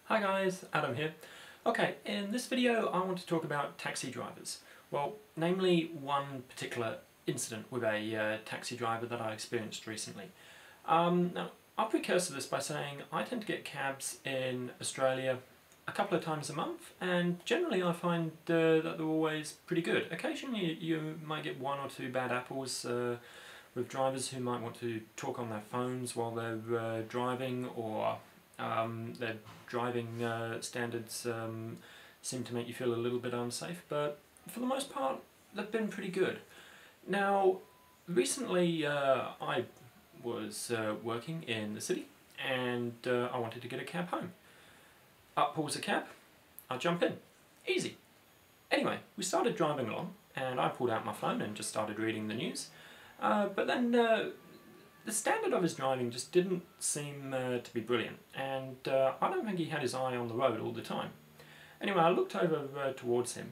Hi guys, Adam here. Okay, in this video I want to talk about taxi drivers. Well, namely one particular incident with a taxi driver that I experienced recently. Now, I'll precursor this by saying I tend to get cabs in Australia a couple of times a month, and generally I find that they're always pretty good. Occasionally you might get one or two bad apples with drivers who might want to talk on their phones while they're driving, or their driving standards seem to make you feel a little bit unsafe, but for the most part they've been pretty good. Now, recently I was working in the city and I wanted to get a cab home. Up pulls a cab, I jump in. Easy. Anyway, we started driving along and I pulled out my phone and just started reading the news. But then the standard of his driving just didn't seem to be brilliant, and I don't think he had his eye on the road all the time. Anyway, I looked over towards him,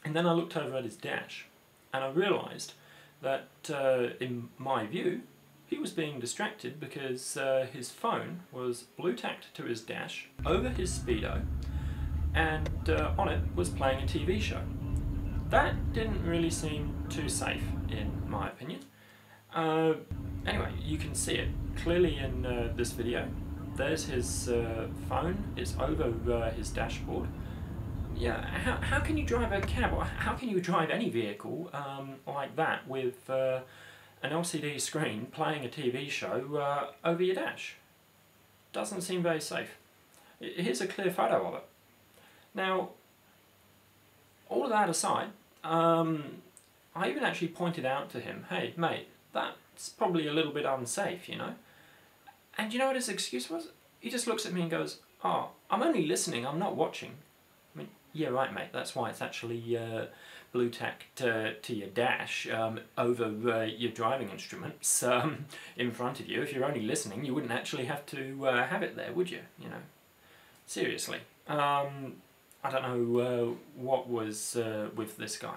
and then I looked over at his dash, and I realised that, in my view, he was being distracted because his phone was blue-tacked to his dash over his speedo, and on it was playing a TV show. That didn't really seem too safe, in my opinion. Anyway, you can see it clearly in this video. There's his phone, it's over his dashboard. Yeah, how can you drive a cab, or how can you drive any vehicle like that with an LCD screen playing a TV show over your dash? Doesn't seem very safe. Here's a clear photo of it. Now, all of that aside, I even actually pointed out to him, hey mate, that's probably a little bit unsafe, you know? And you know what his excuse was? He just looks at me and goes, oh, I'm only listening, I'm not watching. I mean, yeah right mate, that's why it's actually blue-tacked to your dash over your driving instruments in front of you. If you're only listening, you wouldn't actually have to have it there, would you? You know, seriously. I don't know what was with this guy.